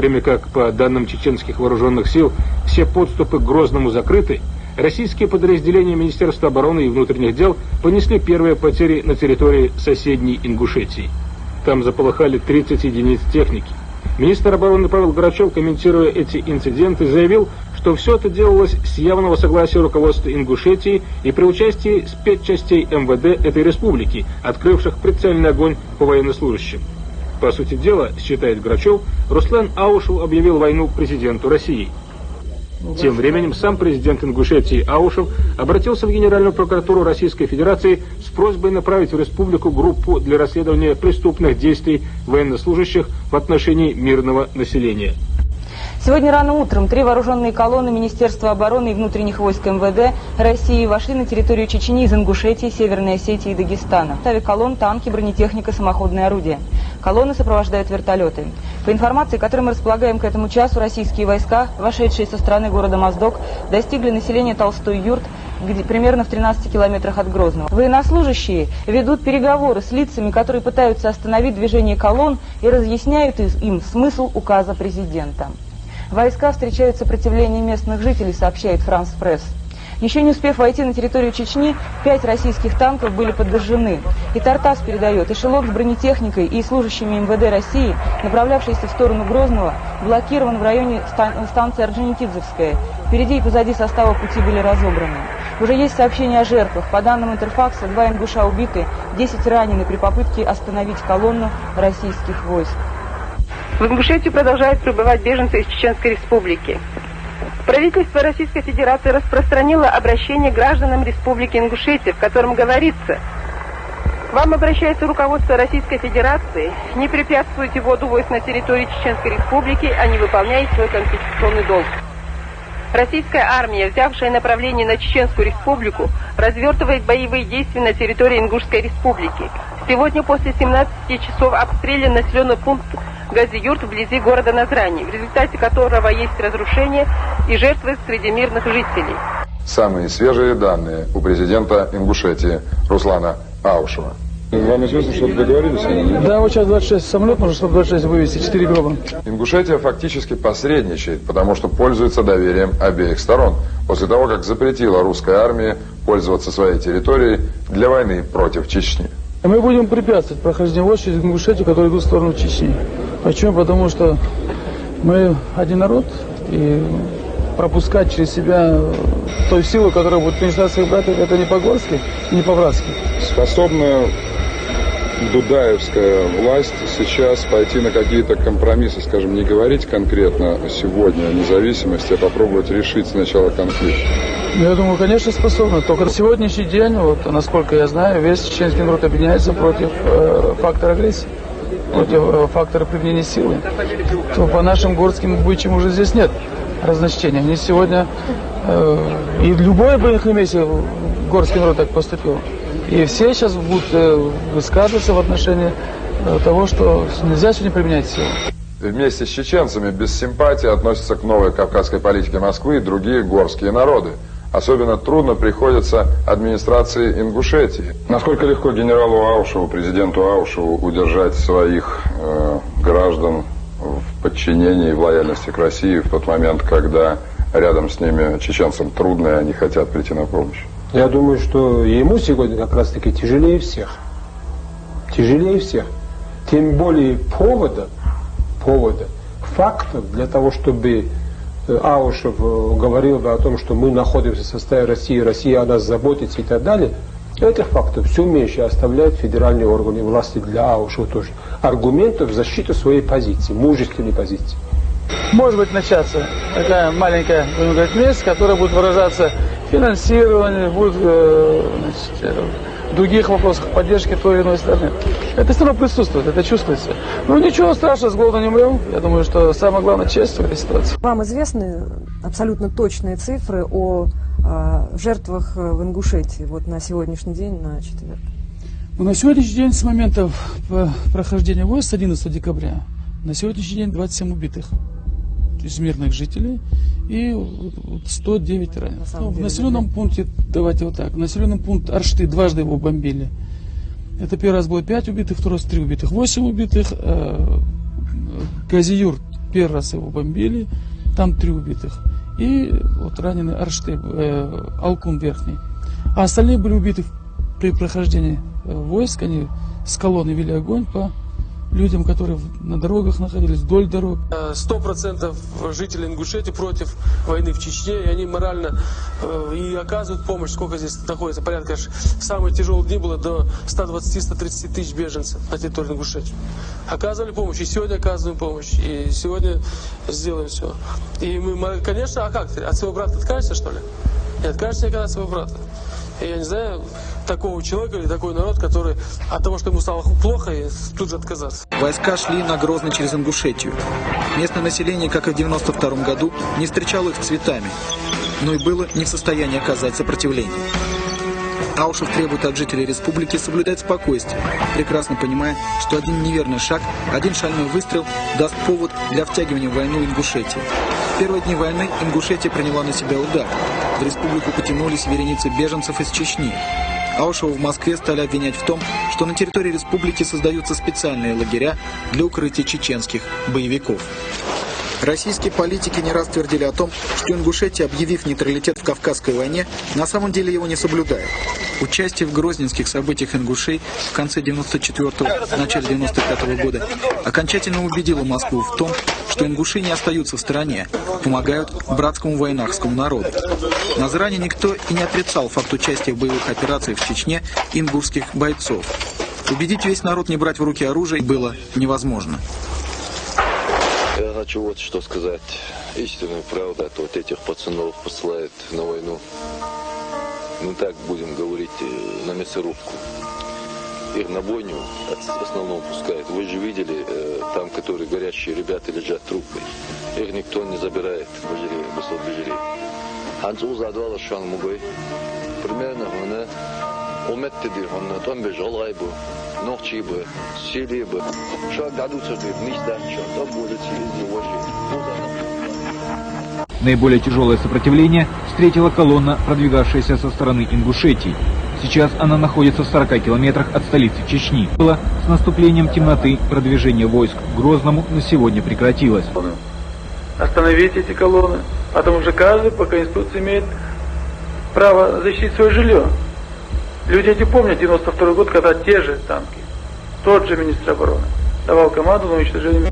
время как, по данным чеченских вооруженных сил, все подступы к Грозному закрыты, российские подразделения Министерства обороны и внутренних дел понесли первые потери на территории соседней Ингушетии. Там заполыхали 30 единиц техники. Министр обороны Павел Грачев, комментируя эти инциденты, заявил, что все это делалось с явного согласия руководства Ингушетии и при участии спецчастей МВД этой республики, открывших прицельный огонь по военнослужащим. По сути дела, считает Грачев, Руслан Аушев объявил войну президенту России. Тем временем сам президент Ингушетии Аушев обратился в Генеральную прокуратуру Российской Федерации с просьбой направить в республику группу для расследования преступных действий военнослужащих в отношении мирного населения. Сегодня рано утром 3 вооруженные колонны Министерства обороны и внутренних войск МВД России вошли на территорию Чечни из Ингушетии, Северной Осетии и Дагестана. В составе колонн танки, бронетехника, самоходные орудия. Колонны сопровождают вертолеты. По информации, которой мы располагаем к этому часу, российские войска, вошедшие со стороны города Моздок, достигли населения Толстой-Юрт, где примерно в 13 километрах от Грозного. Военнослужащие ведут переговоры с лицами, которые пытаются остановить движение колонн и разъясняют им смысл указа президента. Войска встречают сопротивление местных жителей, сообщает Франс Пресс. Еще не успев войти на территорию Чечни, 5 российских танков были подожжены. И Тартас передает, эшелон с бронетехникой и служащими МВД России, направлявшийся в сторону Грозного, блокирован в районе станции Орджоникидзевская. Впереди и позади состава пути были разобраны. Уже есть сообщения о жертвах. По данным Интерфакса, 2 ингуша убиты, 10 ранены при попытке остановить колонну российских войск. В Ингушетию продолжают прибывать беженцы из Чеченской Республики. Правительство Российской Федерации распространило обращение гражданам Республики Ингушетия, в котором говорится: вам обращается руководство Российской Федерации, не препятствуйте вводу войск на территории Чеченской Республики, а не выполняйте свой конституционный долг. Российская армия, взявшая направление на Чеченскую Республику, развертывает боевые действия на территории Ингушской Республики. Сегодня после 17 часов обстрелян населенный пункт Гази-Юрт вблизи города Назрани, в результате которого есть разрушения и жертвы среди мирных жителей. Самые свежие данные у президента Ингушетии Руслана Аушева. Вам известно, что договорились? Да, вот сейчас 26 самолет, нужно, чтобы 26 вывести, 4 гроба. Ингушетия фактически посредничает, потому что пользуется доверием обеих сторон, после того, как запретила русской армии пользоваться своей территорией для войны против Чечни. Мы будем препятствовать прохождению войск через Ингушетию, которые идут в сторону Чечни. Почему? Потому что мы один народ, и пропускать через себя той силу, которая будет принесла своих братьев, это не по-горски, не по-братски. Способна дудаевская власть сейчас пойти на какие-то компромиссы, скажем, не говорить конкретно сегодня о независимости, а попробовать решить сначала конфликт? Я думаю, конечно, способна. Только на сегодняшний день, вот, насколько я знаю, весь чеченский народ объединяется против фактора агрессии, против фактора применения силы. То по нашим горским обычаям уже здесь нет разночтения. Они сегодня, и любое бы их месте горский народ так поступил. И все сейчас будут высказываться в отношении того, что нельзя сегодня применять силу. Вместе с чеченцами без симпатии относятся к новой кавказской политике Москвы и другие горские народы. Особенно трудно приходится администрации Ингушетии. Насколько легко генералу Аушеву, президенту Аушеву удержать своих граждан в подчинении и в лояльности к России в тот момент, когда рядом с ними чеченцам трудно и они хотят прийти на помощь? Я думаю, что ему сегодня как раз таки тяжелее всех. Тяжелее всех. Тем более повода, фактов для того, чтобы Аушев говорил бы о том, что мы находимся в составе России, Россия о нас заботится и так далее. Этих фактов все меньше оставляют федеральные органы власти для Аушева тоже. Аргументов в защиту своей позиции, мужественной позиции. Может быть начаться такая маленькая, будем говорить, месть, которая будет выражаться в финансировании, будет в других вопросах поддержки той или иной стороны. Это все равно присутствует, это чувствуется. Но ничего страшного, с голода не умрем. Я думаю, что самое главное честь в этой ситуации. Вам известны абсолютно точные цифры о жертвах в Ингушетии вот на сегодняшний день, на четверг? На сегодняшний день, с момента прохождения войск с 11 декабря, на сегодняшний день 27 убитых из мирных жителей и 109 раненых. В населенном пункте, давайте вот так, в населенном пункте Аршты дважды его бомбили. Это первый раз было 5 убитых, второй раз 3 убитых, 8 убитых. Гази-Юрт первый раз его бомбили, там 3 убитых. И вот раненый Арштеб, Алкун верхний. А остальные были убиты при прохождении войск. Они с колонны вели огонь по людям, которые на дорогах находились, вдоль дорог. 100% жителей Ингушетии против войны в Чечне, и они морально и оказывают помощь. Сколько здесь находится? Порядка, в самые тяжелые дни было до 120-130 тысяч беженцев на территории Ингушетии. Оказывали помощь, и сегодня оказываем помощь, и сегодня сделаем все. И мы, конечно, а как ты? От своего брата откажешься, что ли? Не откажешься никогда от своего брата. И я не знаю такого человека или такой народ, который от того, что ему стало плохо, и тут же отказаться. Войска шли на Грозный через Ингушетию. Местное население, как и в 1992 году, не встречало их цветами, но и было не в состоянии оказать сопротивление. Аушев требует от жителей республики соблюдать спокойствие, прекрасно понимая, что один неверный шаг, один шальной выстрел даст повод для втягивания в войну Ингушетии. В первые дни войны Ингушетия приняла на себя удар. В республику потянулись вереницы беженцев из Чечни. Аушева в Москве стали обвинять в том, что на территории республики создаются специальные лагеря для укрытия чеченских боевиков. Российские политики не раз твердили о том, что Ингушетия, объявив нейтралитет в Кавказской войне, на самом деле его не соблюдает. Участие в грозненских событиях ингушей в конце 94-го, начале 95-го года окончательно убедило Москву в том, что ингуши не остаются в стороне, помогают братскому войнахскому народу. На Заране никто и не отрицал факт участия в боевых операциях в Чечне ингушских бойцов. Убедить весь народ не брать в руки оружие было невозможно. Я хочу вот что сказать. Истинную правду от вот этих пацанов посылают на войну. Ну так будем говорить, на мясорубку. Их на бойню в основном пускают. Вы же видели, там, которые горящие ребята лежат трупы. Их никто не забирает. Ханцу задвала шан мугой. Примерно он уметтеди, он там бежал айбу. Ночи бы, сели бы, что дадутся вниз дальше, то будет сильнее вождь. Наиболее тяжелое сопротивление встретила колонна, продвигавшаяся со стороны Ингушетии. Сейчас она находится в 40 километрах от столицы Чечни. С наступлением темноты продвижение войск к Грозному на сегодня прекратилось. Остановить эти колонны, потому что каждый по Конституции имеет право защитить свое жилье. Люди эти помнят 92 год, когда те же танки, тот же министр обороны давал команду на уничтожение.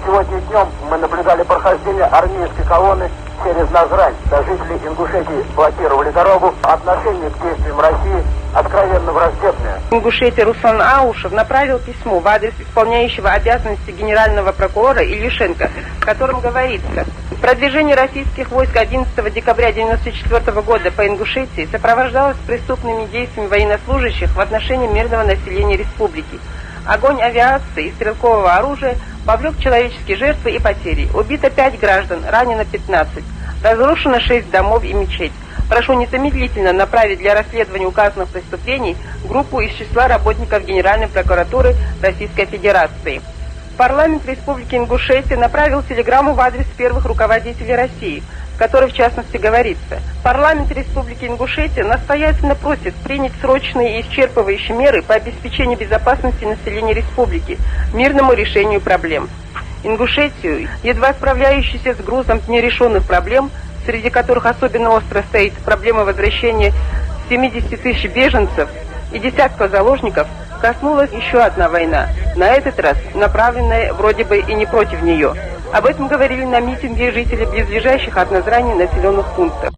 Сегодня днем мы наблюдали прохождение армейской колонны через Назрань. Жители Ингушетии блокировали дорогу. Отношение к действиям России откровенно враждебное. Ингушетии Руслан Аушев направил письмо в адрес исполняющего обязанности генерального прокурора Ильюшенко, в котором говорится: продвижение российских войск 11 декабря 1994 года по Ингушетии сопровождалось преступными действиями военнослужащих в отношении мирного населения республики. Огонь авиации и стрелкового оружия повлек человеческие жертвы и потери. Убито 5 граждан, ранено 15. Разрушено 6 домов и мечеть. Прошу незамедлительно направить для расследования указанных преступлений группу из числа работников Генеральной прокуратуры Российской Федерации. Парламент Республики Ингушетия направил телеграмму в адрес первых руководителей России, в которой в частности говорится: парламент Республики Ингушетия настоятельно просит принять срочные и исчерпывающие меры по обеспечению безопасности населения республики, мирному решению проблем. Ингушетию, едва справляющуюся с грузом нерешенных проблем, среди которых особенно остро стоит проблема возвращения 70 тысяч беженцев и десятков заложников, коснулась еще одна война, на этот раз направленная вроде бы и не против нее. Об этом говорили на митинге жители близлежащих от Назрани населенных пунктов.